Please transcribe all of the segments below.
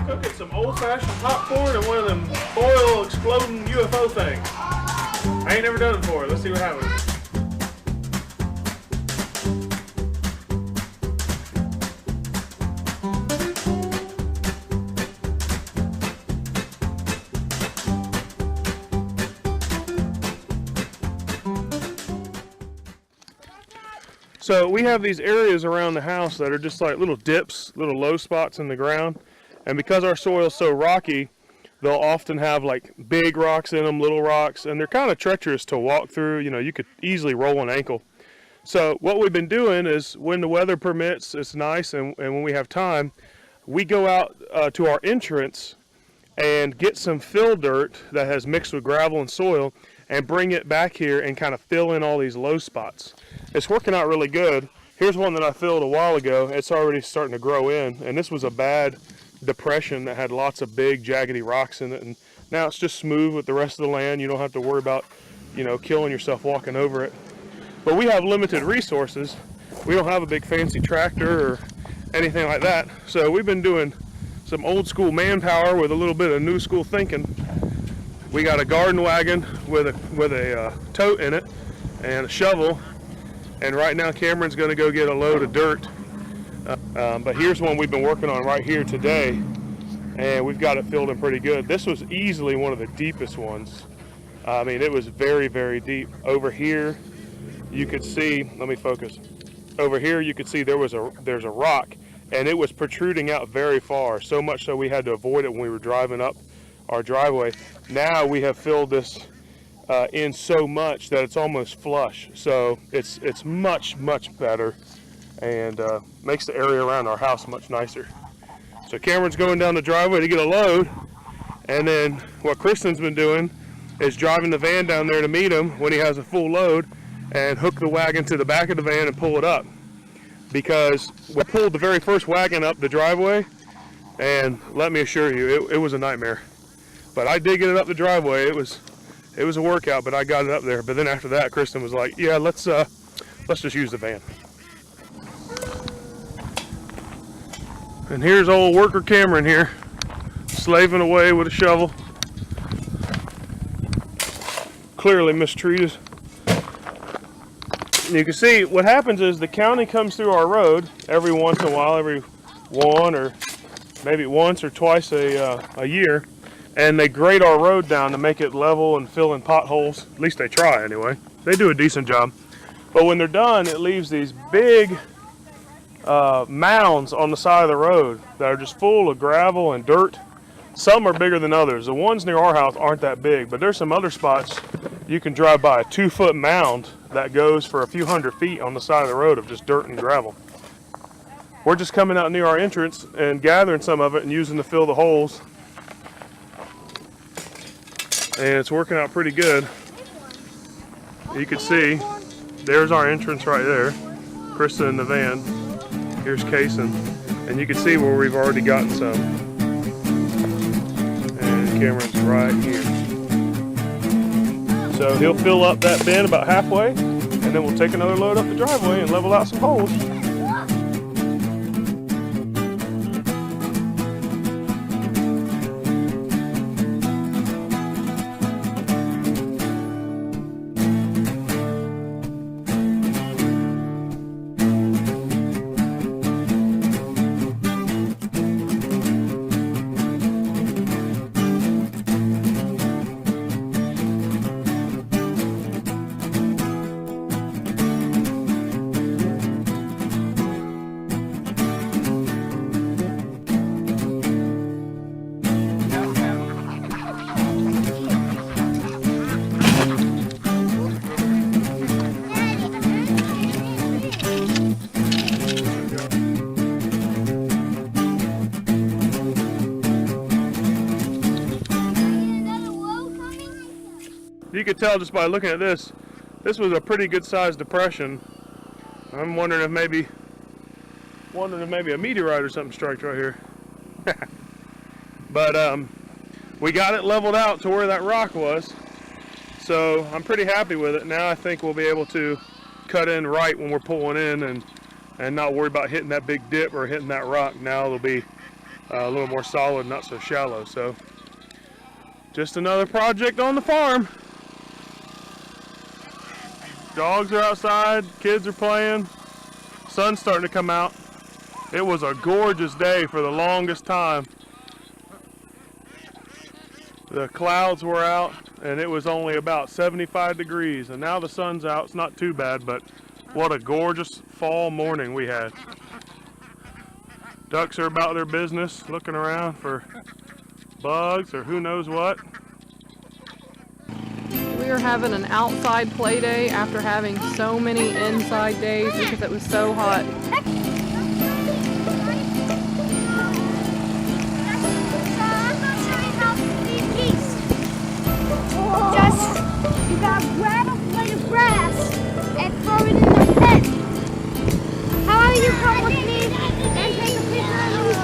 Cooking some old-fashioned popcorn and one of them foil exploding UFO things. I ain't never done it before. Let's see what happens. So we have these areas around the house that are just like little dips, little low spots in the ground. And because our soil is so rocky, they'll often have like big rocks in them, little rocks, and they're kind of treacherous to walk through. You know, you could easily roll an ankle. So what we've been doing is when the weather permits, it's nice, and when we have time, we go out to our entrance and get some fill dirt that has mixed with gravel and soil and bring it back here and kind of fill in all these low spots. It's working out really good. Here's one that I filled a while ago. It's already starting to grow in, and this was a bad depression that had lots of big jaggedy rocks in it, and now it's just smooth with the rest of the land. You don't have to worry about, you know, killing yourself walking over it. But we have limited resources. We don't have a big fancy tractor or anything like that, so we've been doing some old school manpower with a little bit of new school thinking. We got a garden wagon with a tote in it and a shovel, and right now Cameron's going to go get a load of dirt. But here's one we've been working on right here today, and we've got it filled in pretty good. This was easily one of the deepest ones. I mean, it was very, very deep. Over here, you could see, let me focus. Over here, you could see there's a rock, and it was protruding out very far, so much so we had to avoid it when we were driving up our driveway. Now we have filled this in so much that it's almost flush, so it's much, much better, and makes the area around our house much nicer. So Cameron's going down the driveway to get a load, and then what Kristen's been doing is driving the van down there to meet him when he has a full load and hook the wagon to the back of the van and pull it up. Because we pulled the very first wagon up the driveway, and let me assure you, it was a nightmare. But I did get it up the driveway. It was a workout, but I got it up there. But then after that, Kristen was like, yeah, let's just use the van. And here's old worker Cameron here, slaving away with a shovel. Clearly mistreated. And you can see what happens is the county comes through our road every once in a while, every one or maybe once or twice a year, and they grade our road down to make it level and fill in potholes. At least they try anyway. They do a decent job. But when they're done, it leaves these big mounds on the side of the road that are just full of gravel and dirt. Some are bigger than others. The ones near our house aren't that big, but there's some other spots you can drive by a 2-foot mound that goes for a few hundred feet on the side of the road of just dirt and gravel. we're just coming out near our entrance and gathering some of it and using to fill the holes. And it's working out pretty good. You can see, there's our entrance right there. Krista in the van. Here's Kason. And you can see where we've already gotten some. And Cameron's right here. So he'll fill up that bin about halfway, and then we'll take another load up the driveway and level out some holes. You could tell just by looking at this, this was a pretty good sized depression. I'm wondering if maybe a meteorite or something striked right here. But we got it leveled out to where that rock was, so I'm pretty happy with it. Now I think we'll be able to cut in right when we're pulling in and not worry about hitting that big dip or hitting that rock. Now it'll be a little more solid, not so shallow. So just another project on the farm. Dogs are outside, kids are playing, sun's starting to come out. It was a gorgeous day for the longest time. The clouds were out and it was only about 75 degrees, and now the sun's out. It's not too bad, but what a gorgeous fall morning we had. Ducks are about their business, looking around for bugs or who knows what. We are having an outside play day after having so many inside days because it was so hot. You gotta grab a blade of grass and throw it in the pen. How about you come with me and take a picture of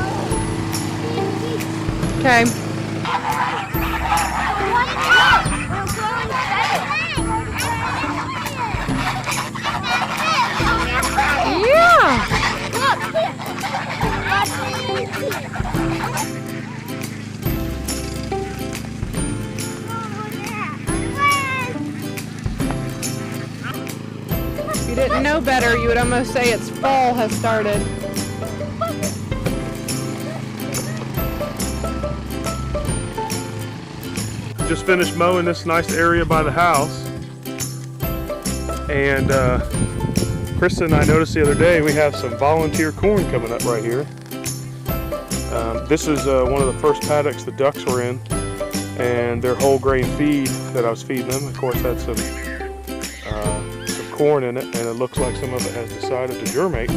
Okay. Yeah. If you didn't know better, you would almost say it's fall has started. Just finished mowing this nice area by the house, and Krista and I noticed the other day we have some volunteer corn coming up right here. This is one of the first paddocks the ducks were in, and their whole grain feed that I was feeding them, of course, had some corn in it, and it looks like some of it has decided to germinate.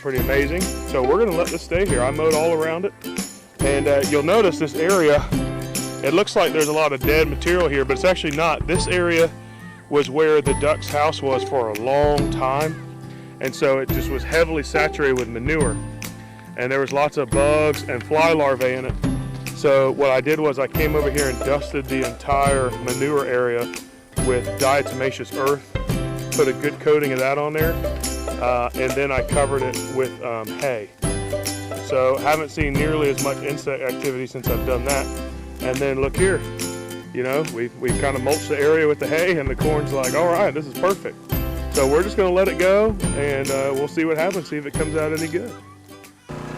Pretty amazing. So we're going to let this stay here. I mowed all around it, and you'll notice this area, it looks like there's a lot of dead material here, but it's actually not. This area was where the duck's house was for a long time, and so it just was heavily saturated with manure, and there was lots of bugs and fly larvae in it. So what I did was I came over here and dusted the entire manure area with diatomaceous earth, put a good coating of that on there, and then I covered it with hay. So haven't seen nearly as much insect activity since I've done that. And then look here, you know, we kind of mulched the area with the hay, and the corn's like, all right, this is perfect. So we're just going to let it go, and we'll see what happens, see if it comes out any good.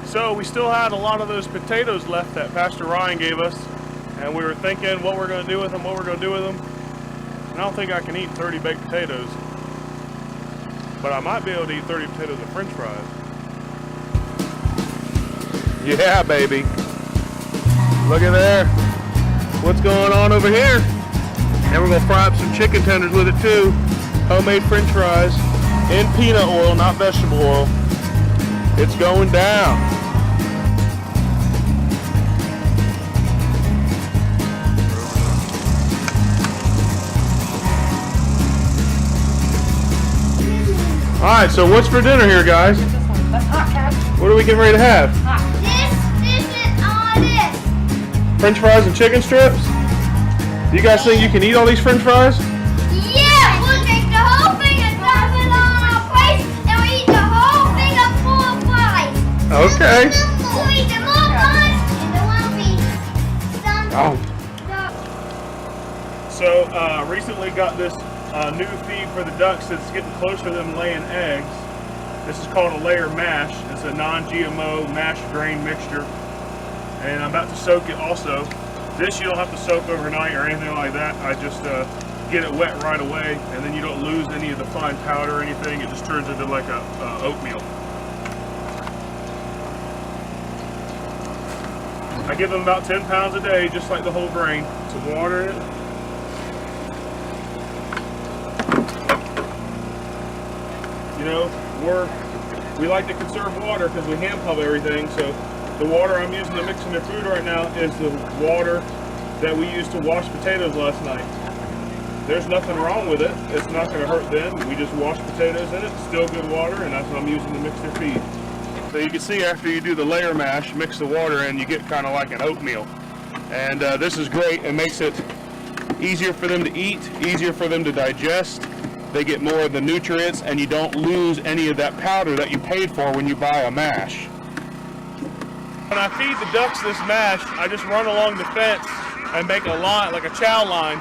So we still had a lot of those potatoes left that Pastor Ryan gave us, and we were thinking what we're going to do with them, And I don't think I can eat 30 baked potatoes, but I might be able to eat 30 potatoes with french fries. Yeah, baby. Look at there. What's going on over here? And we're going to fry up some chicken tenders with it too. Homemade french fries in peanut oil, not vegetable oil. It's going down. Alright, so what's for dinner here, guys? What are we getting ready to have? This and all this. French fries and chicken strips? Do you guys think you can eat all these French fries? Yeah, we'll take the whole thing and drop it on our plate, and we'll eat the whole thing up full of fries. Okay. We'll eat them all fries, and there won't be some. Oh. So, recently got this new feed for the ducks that's getting closer to them laying eggs. This is called a layer mash. It's a non-GMO mash grain mixture. And I'm about to soak it also. This you don't have to soak overnight or anything like that. I just get it wet right away, and then you don't lose any of the fine powder or anything. It just turns into like a oatmeal. I give them about 10 pounds a day, just like the whole grain. Some water in it. You know, we like to conserve water because we hand pump everything. So the water I'm using to mix in their food right now is the water that we used to wash potatoes last night. There's nothing wrong with it. It's not going to hurt them. We just wash potatoes in it. It's still good water, and that's what I'm using to mix their feed. So you can see after you do the layer mash, mix the water in, you get kind of like an oatmeal. And this is great. It makes it easier for them to eat, easier for them to digest. They get more of the nutrients, and you don't lose any of that powder that you paid for when you buy a mash. When I feed the ducks this mash, I just run along the fence and make a line, like a chow line.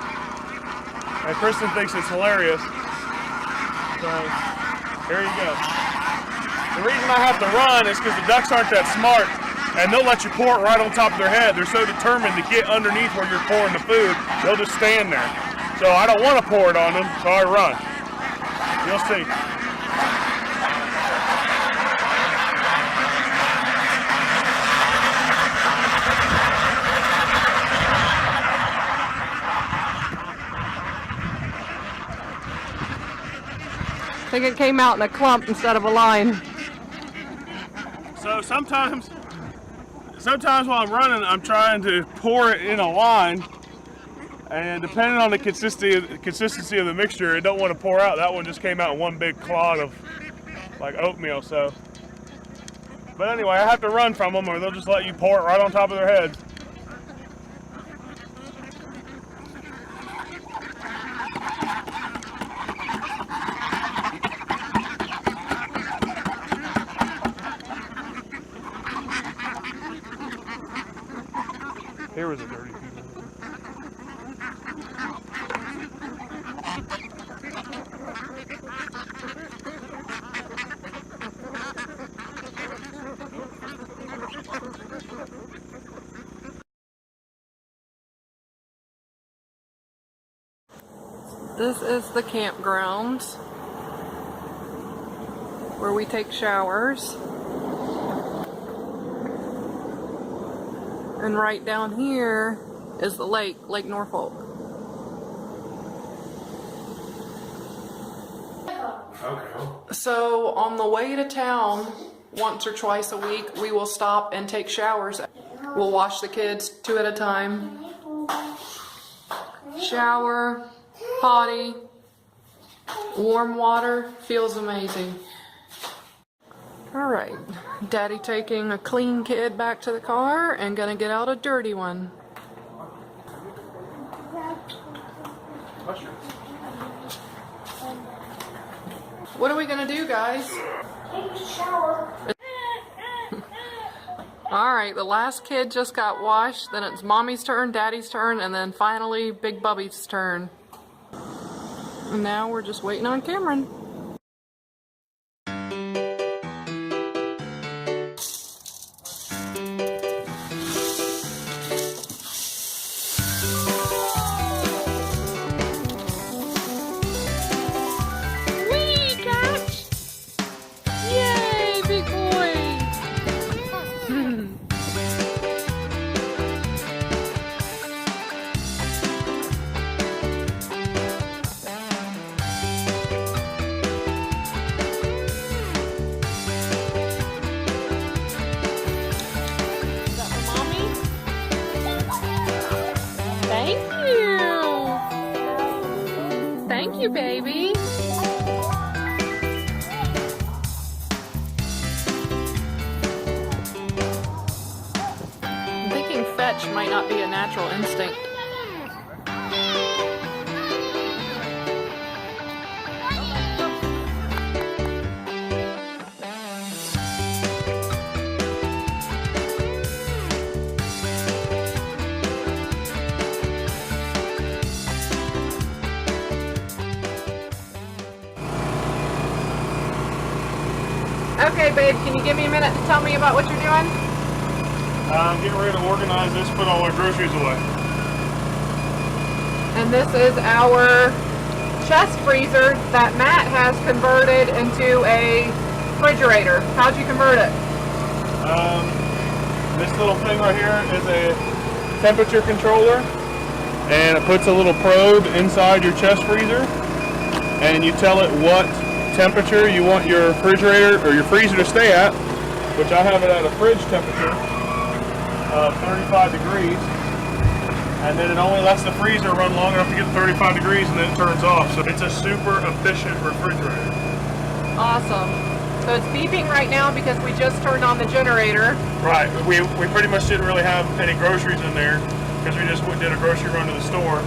And Kristen thinks it's hilarious. So, here you go. The reason I have to run is because the ducks aren't that smart, and they'll let you pour it right on top of their head. They're so determined to get underneath where you're pouring the food, they'll just stand there. So I don't want to pour it on them, so I run. You'll see. I think it came out in a clump instead of a line. So sometimes while I'm running, I'm trying to pour it in a line, and depending on the consistency of the mixture, it don't want to pour out. That one just came out in one big clod of like oatmeal. So, but anyway, I have to run from them, or they'll just let you pour it right on top of their heads. Here was a dirty piece. This is the campground where we take showers. And right down here is the lake, Lake Norfolk. Okay. So on the way to town, once or twice a week, we will stop and take showers. We'll wash the kids 2 at a time. Shower, potty, warm water, feels amazing. Alright, Daddy taking a clean kid back to the car and gonna get out a dirty one. What are we gonna do, guys? Take a shower. Alright, the last kid just got washed, then it's Mommy's turn, Daddy's turn, and then finally Big Bubby's turn. And now we're just waiting on Cameron. you, baby. I'm thinking fetch might not be a natural instinct. Okay, babe, can you give me a minute to tell me about what you're doing? I'm getting ready to organize this, put all our groceries away. And this is our chest freezer that Matt has converted into a refrigerator. How'd you convert it? This little thing right here is a temperature controller, and it puts a little probe inside your chest freezer, and you tell it what temperature you want your refrigerator or your freezer to stay at, which I have it at a fridge temperature of 35 degrees, and then it only lets the freezer run long enough to get 35 degrees and then it turns off. So it's a super efficient refrigerator. Awesome. So it's beeping right now because we just turned on the generator. Right. We pretty much didn't really have any groceries in there because we just did a grocery run to the store.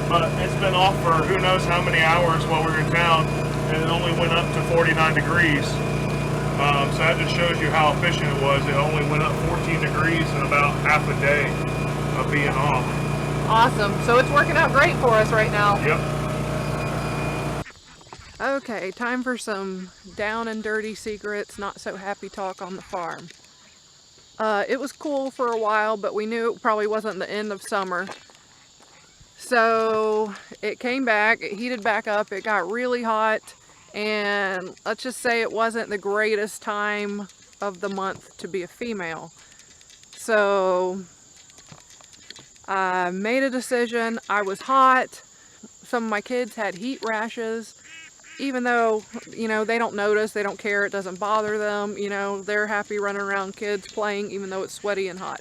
But it's been off for who knows how many hours while we were in town, and it only went up to 49 degrees. So that just shows you how efficient it was. It only went up 14 degrees in about half a day of being off. Awesome. So it's working out great for us right now. Yep. Okay, time for some down and dirty secrets, not so happy talk on the farm. It was cool for a while, but we knew it probably wasn't the end of summer. So it came back, it heated back up, it got really hot, and let's just say it wasn't the greatest time of the month to be a female. So I made a decision. I was hot. Some of my kids had heat rashes. Even though, you know, they don't notice, they don't care, it doesn't bother them, you know, they're happy running around, kids playing, even though it's sweaty and hot.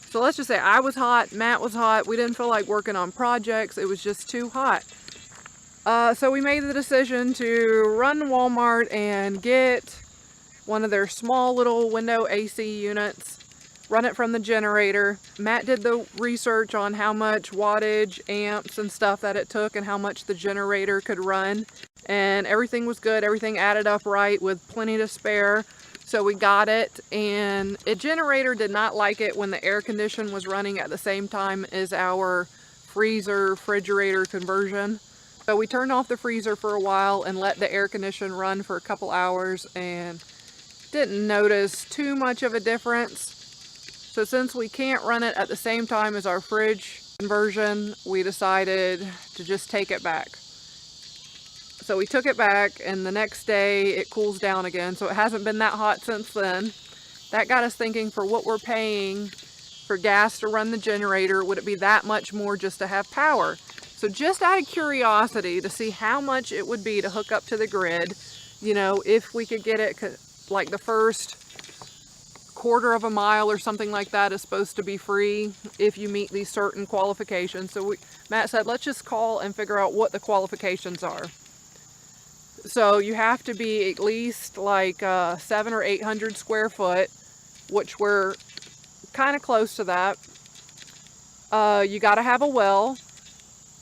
So let's just say I was hot, Matt was hot, we didn't feel like working on projects, it was just too hot. So we made the decision to run to Walmart and get one of their small little window AC units, run it from the generator. Matt did the research on how much wattage, amps, and stuff that it took and how much the generator could run. And everything was good, everything added up right with plenty to spare. So we got it, and a generator did not like it when the air condition was running at the same time as our freezer refrigerator conversion. So we turned off the freezer for a while and let the air condition run for a couple hours and didn't notice too much of a difference. So since we can't run it at the same time as our fridge conversion, we decided to just take it back. So we took it back, and the next day it cools down again, so it hasn't been that hot since then. That got us thinking, for what we're paying for gas to run the generator, would it be that much more just to have power? So just out of curiosity to see how much it would be to hook up to the grid, you know, if we could get it, like the first quarter of a mile or something like that is supposed to be free if you meet these certain qualifications. So Matt said, let's just call and figure out what the qualifications are. So you have to be at least like 700 or 800 square foot, which we're kind of close to that. You got to have a well,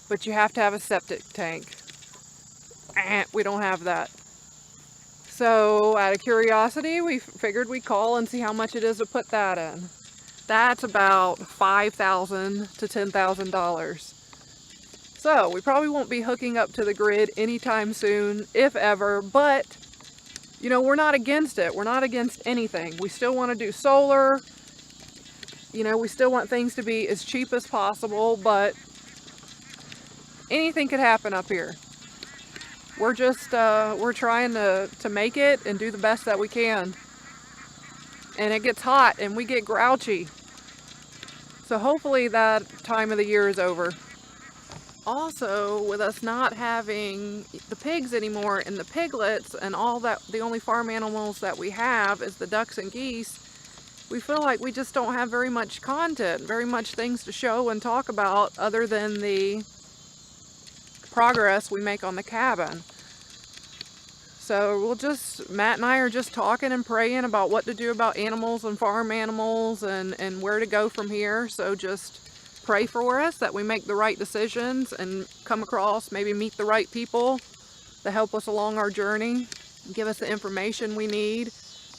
but you have to have a septic tank. We don't have that. So out of curiosity, we figured we'd call and see how much it is to put that in. That's about $5,000 to $10,000. So we probably won't be hooking up to the grid anytime soon, if ever, but you know, we're not against it. We're not against anything. We still want to do solar. You know, we still want things to be as cheap as possible, but anything could happen up here. We're just, we're trying to make it and do the best that we can. And it gets hot and we get grouchy. So hopefully that time of the year is over. Also, with us not having the pigs anymore and the piglets and all that, the only farm animals that we have is the ducks and geese, we feel like we just don't have very much content, very much things to show and talk about other than the progress we make on the cabin. So Matt and I are just talking and praying about what to do about animals and farm animals and where to go from here. So just pray for us that we make the right decisions and come across, maybe meet the right people to help us along our journey, give us the information we need,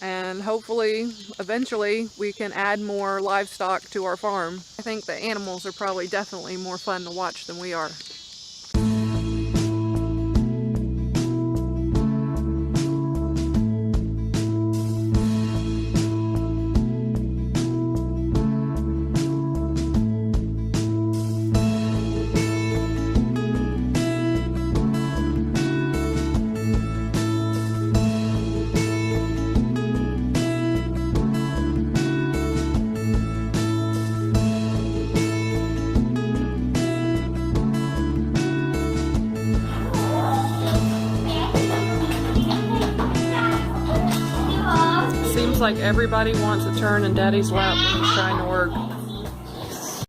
and hopefully, eventually, we can add more livestock to our farm. I think the animals are probably definitely more fun to watch than we are. Seems like everybody wants a turn in Daddy's lap when he's trying to work.